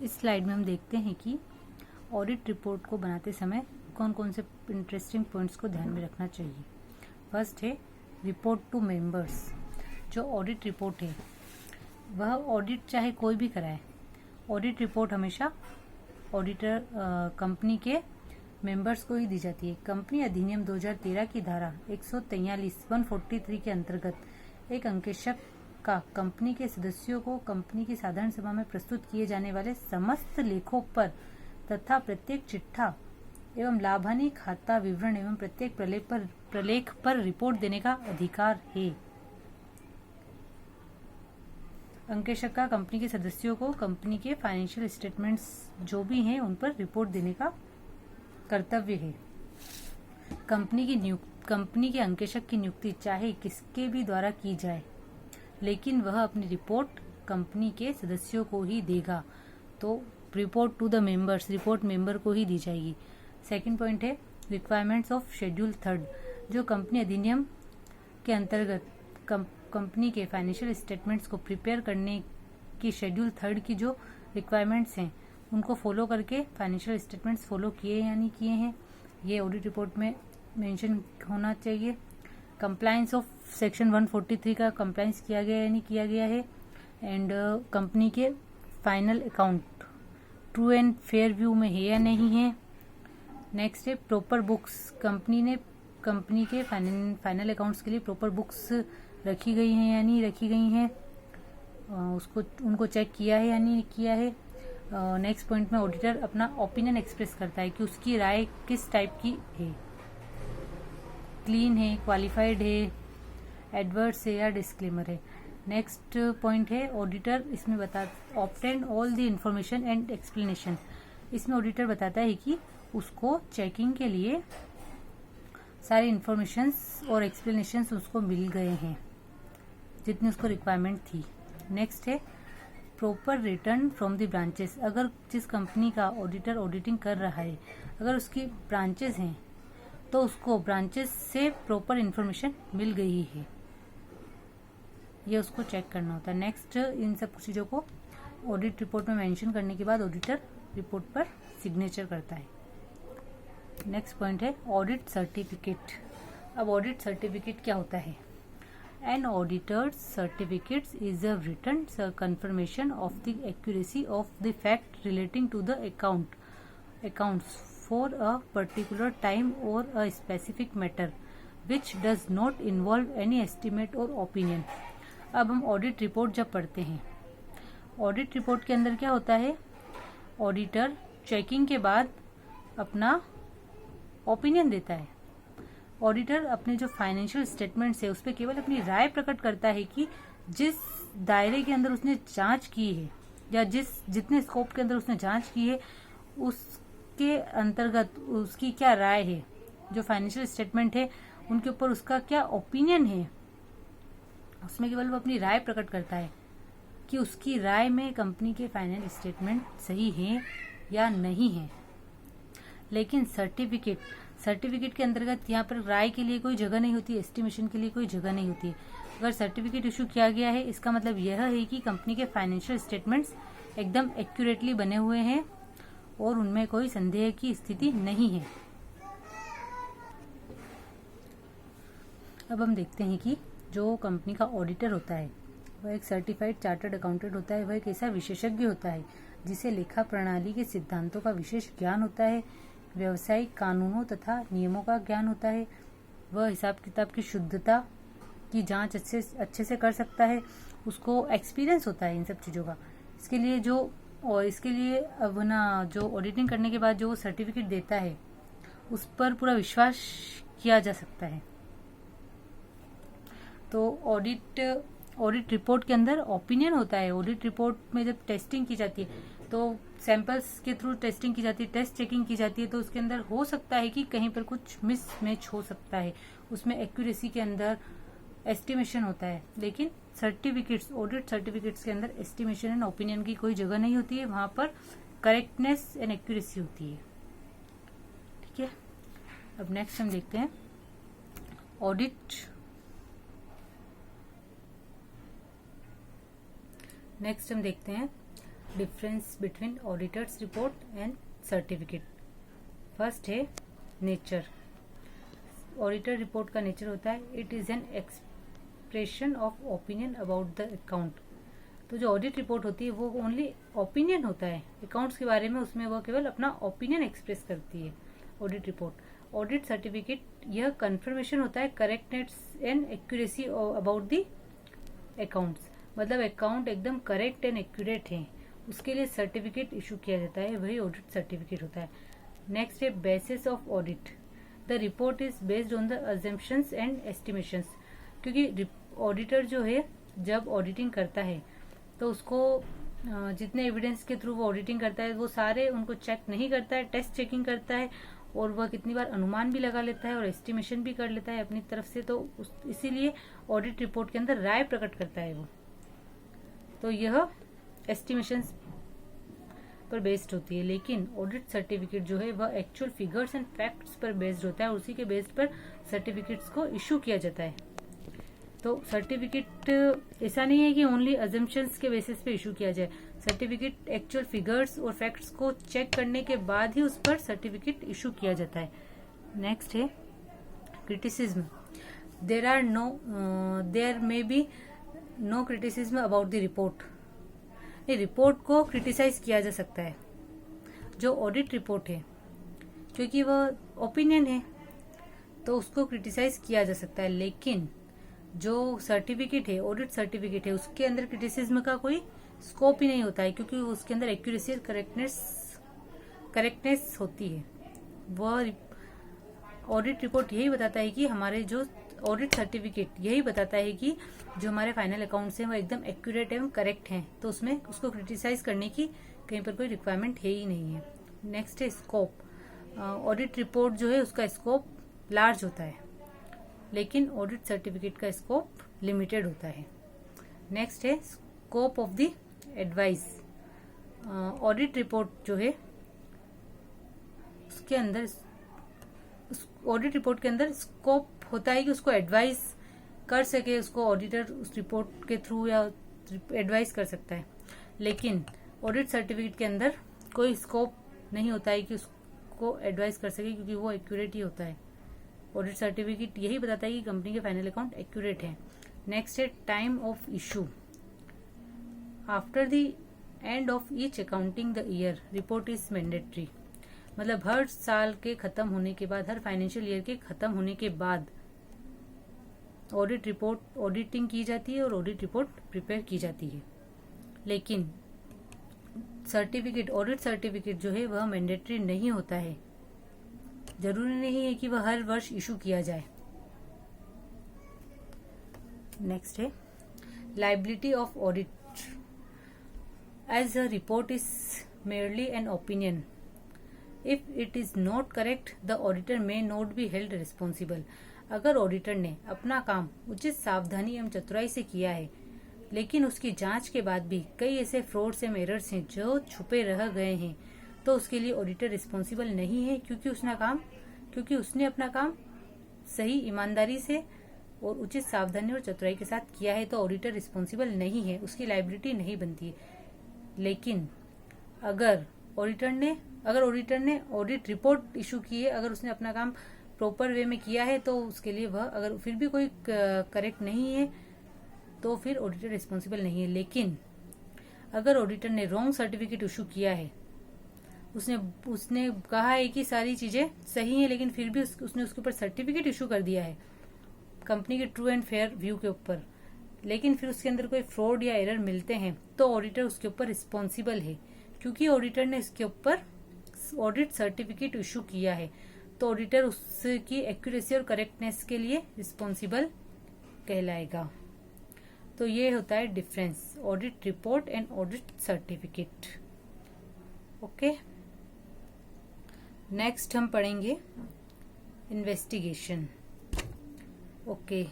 इस स्लाइड में हम देखते हैं कि ऑडिट रिपोर्ट को बनाते समय कौन कौन से इंटरेस्टिंग पॉइंट्स को ध्यान में रखना चाहिए। फर्स्ट है रिपोर्ट टू मेंबर्स। जो ऑडिट रिपोर्ट है वह ऑडिट चाहे कोई भी कराए, ऑडिट रिपोर्ट हमेशा ऑडिटर कंपनी के मेंबर्स को ही दी जाती है। कंपनी अधिनियम 2013 की धारा 143 के अंतर्गत एक अंकेशक का कंपनी के सदस्यों को कंपनी की साधारण सभा में प्रस्तुत किए जाने वाले समस्त लेखों पर तथा प्रत्येक चिट्ठा एवं लाभानी खाता विवरण एवं प्रत्येक प्रलेख पर रिपोर्ट देने का अधिकार है। अंकेशक का कंपनी के सदस्यों को कंपनी के फाइनेंशियल स्टेटमेंट्स जो भी हैं उन पर रिपोर्ट देने का कर्तव्य है। कंपनी के अंकेशक की नियुक्ति चाहे किसके भी द्वारा की जाए, लेकिन वह अपनी रिपोर्ट कंपनी के सदस्यों को ही देगा। तो report to the members, report member को ही दी जाएगी। सेकंड पॉइंट है रिक्वायरमेंट्स ऑफ शेड्यूल 3। जो कंपनी अधिनियम के अंतर्गत कंपनी के फाइनेंशियल स्टेटमेंट्स को प्रिपेयर करने की शेड्यूल 3 की जो रिक्वायरमेंट्स हैं उनको फॉलो करके फाइनेंशियल स्टेटमेंट्स फॉलो किए या नहीं किए हैं, ये ऑडिट रिपोर्ट में मेंशन होना चाहिए। कंप्लायंस ऑफ सेक्शन 143 का कंप्लायंस किया गया या नहीं किया गया है। एंड कंपनी के final account true and fair view में है या नहीं है। नेक्स्ट है प्रॉपर बुक्स। कंपनी के फाइनल अकाउंट्स के लिए प्रॉपर बुक्स रखी गई हैं या नहीं रखी गई हैं, उनको चेक किया है या नहीं किया है। नेक्स्ट पॉइंट में ऑडिटर अपना ओपिनियन एक्सप्रेस करता है कि उसकी राय किस टाइप की है, क्लीन है, क्वालिफाइड है, एडवर्स है या डिस्क्लेमर है। नेक्स्ट पॉइंट है ऑडिटर इसमें obtain all the information and explanation. इसमें ऑडिटर बताता है कि उसको चेकिंग के लिए सारे इंफॉर्मेशंस और एक्सप्लेनेशंस उसको मिल गए हैं जितनी उसको रिक्वायरमेंट थी। नेक्स्ट है proper return from the branches. अगर जिस कंपनी का ऑडिटर ऑडिटिंग कर रहा है अगर उसकी ब्रांचेस हैं तो उसको ब्रांचेस से प्रॉपर इंफॉर्मेशन मिल गई है, ये उसको चेक करना होता है। नेक्स्ट इन सब चीज़ों को ऑडिट रिपोर्ट में मेंशन करने के बाद ऑडिटर रिपोर्ट पर सिग्नेचर करता है। नेक्स्ट पॉइंट है ऑडिट सर्टिफिकेट। अब ऑडिट सर्टिफिकेट क्या होता है? An auditor's certificate is a written confirmation of the accuracy of the fact relating to the accounts for a particular time or a specific matter which does not involve any estimate or opinion। अब हम audit report जब पढ़ते हैं, audit report के अंदर क्या होता है, ऑडिटर चेकिंग के बाद अपना ओपिनियन देता है। ऑडिटर अपने जो फाइनेंशियल स्टेटमेंट्स है उस पर केवल अपनी राय प्रकट करता है कि जिस दायरे के अंदर उसने जांच की है या जितने स्कोप के अंदर उसने जांच की है उसके अंतर्गत उसकी क्या राय है, जो फाइनेंशियल स्टेटमेंट है उनके ऊपर उसका क्या ओपिनियन है, उसमें केवल वो अपनी राय प्रकट करता है कि उसकी राय में कंपनी के फाइनेंशियल स्टेटमेंट सही है या नहीं है। लेकिन सर्टिफिकेट के अंतर्गत यहाँ पर राय के लिए कोई जगह नहीं होती, एस्टिमेशन के लिए कोई जगह नहीं होती। अगर सर्टिफिकेट इशू किया गया है इसका मतलब यह है कि कंपनी के फाइनेंशियल स्टेटमेंट्स एकदम एक्यूरेटली बने हुए हैं और उनमें कोई संदेह की स्थिति नहीं है। अब हम देखते हैं कि जो कंपनी का ऑडिटर होता है वह एक सर्टिफाइड चार्टर्ड अकाउंटेंट होता है। वह एक ऐसा विशेषज्ञ होता है जिसे लेखा प्रणाली के सिद्धांतों का विशेष ज्ञान होता है, व्यावसायिक कानूनों तथा नियमों का ज्ञान होता है। वह हिसाब किताब की शुद्धता की जांच अच्छे से कर सकता है, उसको एक्सपीरियंस होता है इन सब चीज़ों का। इसके लिए अब ना जो ऑडिटिंग करने के बाद जो सर्टिफिकेट देता है उस पर पूरा विश्वास किया जा सकता है। तो ऑडिट रिपोर्ट के अंदर ओपिनियन होता है। ऑडिट रिपोर्ट में जब टेस्टिंग की जाती है तो सैंपल्स के थ्रू टेस्टिंग की जाती है, टेस्ट चेकिंग की जाती है, तो उसके अंदर हो सकता है कि कहीं पर कुछ मिसमैच हो सकता है, उसमें एक्यूरेसी के अंदर एस्टिमेशन होता है। लेकिन ऑडिट सर्टिफिकेट्स के अंदर एस्टिमेशन एंड ओपिनियन की कोई जगह नहीं होती है, वहां पर करेक्टनेस एंड एक्यूरेसी होती है। ठीक है, अब नेक्स्ट हम देखते हैं ऑडिट। नेक्स्ट हम देखते हैं difference between auditors report and certificate. First है नेचर। ऑडिटर रिपोर्ट का नेचर होता है it is an expression of opinion about the account. तो जो ऑडिट रिपोर्ट होती है वो ओनली ओपिनियन होता है अकाउंट्स के बारे में, उसमें वो केवल अपना ओपिनियन एक्सप्रेस करती है ऑडिट रिपोर्ट। ऑडिट सर्टिफिकेट यह कंफर्मेशन होता है correctness and accuracy about the accounts, मतलब अकाउंट एकदम करेक्ट एंड एक्यूरेट है, उसके लिए सर्टिफिकेट इशू किया जाता है, वही ऑडिट सर्टिफिकेट होता है। नेक्स्ट है basis of audit. The report is based on the assumptions and estimations. क्योंकि ऑडिटर जो है जब ऑडिटिंग करता है तो उसको जितने एविडेंस के थ्रू वो ऑडिटिंग करता है वो सारे उनको चेक नहीं करता है, टेस्ट चेकिंग करता है, और वह कितनी बार अनुमान भी लगा लेता है और एस्टिमेशन भी कर लेता है अपनी तरफ से। तो इसीलिए ऑडिट रिपोर्ट के अंदर राय प्रकट करता है वो। तो यह एस्टिमेशन पर बेस्ड होती है, लेकिन ऑडिट सर्टिफिकेट जो है वह एक्चुअल फिगर्स एंड फैक्ट्स पर बेस्ड होता है और उसी के बेस्ड पर सर्टिफिकेट्स को इशू किया जाता है। तो सर्टिफिकेट ऐसा नहीं है कि ओनली अजम्पशंस के बेसिस पे इशू किया जाए, सर्टिफिकेट एक्चुअल फिगर्स और फैक्ट्स को चेक करने के बाद ही उस पर सर्टिफिकेट इशू किया जाता है। नेक्स्ट है criticism. There may be no criticism about the report. ये रिपोर्ट को क्रिटिसाइज किया जा सकता है, जो ऑडिट रिपोर्ट है क्योंकि वह ओपिनियन है तो उसको क्रिटिसाइज किया जा सकता है, लेकिन जो सर्टिफिकेट है ऑडिट सर्टिफिकेट है उसके अंदर क्रिटिसिज्म का कोई स्कोप ही नहीं होता है, क्योंकि उसके अंदर एक्यूरेसी और करेक्टनेस होती है। वह ऑडिट रिपोर्ट यही बताता है कि हमारे जो ऑडिट सर्टिफिकेट यही बताता है कि जो हमारे फाइनल अकाउंट्स हैं वो एकदम एक्यूरेट एवं करेक्ट हैं, तो उसमें उसको क्रिटिसाइज करने की कहीं पर कोई रिक्वायरमेंट है ही नहीं है। नेक्स्ट है स्कोप। ऑडिट रिपोर्ट जो है उसका स्कोप लार्ज होता है, लेकिन ऑडिट सर्टिफिकेट का स्कोप लिमिटेड होता है। नेक्स्ट है scope of the advice. Audit report जो है उसके अंदर ऑडिट रिपोर्ट के अंदर स्कोप होता है कि उसको एडवाइस कर सके, उसको ऑडिटर उस रिपोर्ट के थ्रू या एडवाइस कर सकता है, लेकिन ऑडिट सर्टिफिकेट के अंदर कोई स्कोप नहीं होता है कि उसको एडवाइस कर सके, क्योंकि वो एक्यूरेट ही होता है। ऑडिट सर्टिफिकेट यही बताता है कि कंपनी के फाइनल अकाउंट एक्यूरेट है। नेक्स्ट है time of issue. After the end of each accounting the year report is mandatory. मतलब हर साल के खत्म होने के बाद, हर फाइनेंशियल ईयर के खत्म होने के बाद ऑडिट रिपोर्ट ऑडिटिंग की जाती है और ऑडिट रिपोर्ट प्रिपेयर की जाती है, लेकिन सर्टिफिकेट ऑडिट सर्टिफिकेट जो है वह मैंडेटरी नहीं होता है, जरूरी नहीं है कि वह हर वर्ष इशू किया जाए। नेक्स्ट है liability of audit. As a report is merely an opinion, if it is not correct the auditor may not be held responsible. अगर ऑडिटर ने अपना काम उचित सावधानी एवं चतुराई से किया है, लेकिन उसकी जांच के बाद भी कई ऐसे फ्रॉड्स एवं एरर्स हैं जो छुपे रह गए हैं, तो उसके लिए ऑडिटर रिस्पॉन्सिबल नहीं है, क्योंकि उसने अपना काम सही ईमानदारी से और उचित सावधानी और चतुराई के साथ किया है, तो ऑडिटर रिस्पॉन्सिबल नहीं है, उसकी लायबिलिटी नहीं बनती है। लेकिन अगर ऑडिटर ने ऑडिट रिपोर्ट इशू की है, अगर उसने अपना काम प्रॉपर वे में किया है, तो उसके लिए वह अगर फिर भी कोई करेक्ट नहीं है तो फिर ऑडिटर रिस्पॉन्सिबल नहीं है। लेकिन अगर ऑडिटर ने रॉन्ग सर्टिफिकेट इशू किया है, उसने कहा है कि सारी चीजें सही हैं, लेकिन फिर भी उसने उसके ऊपर सर्टिफिकेट इशू कर दिया है कंपनी के ट्रू एंड फेयर व्यू के ऊपर, लेकिन फिर उसके अंदर कोई फ्रॉड या एरर मिलते हैं, तो ऑडिटर उसके ऊपर रिस्पॉन्सिबल है, क्योंकि ऑडिटर ने इसके ऊपर ऑडिट सर्टिफिकेट इशू किया है, तो ऑडिटर उसकी एक्यूरेसी और करेक्टनेस के लिए रिस्पॉन्सिबल कहलाएगा। तो ये होता है difference audit report and audit certificate. Okay, next हम पढ़ेंगे इन्वेस्टिगेशन। ओके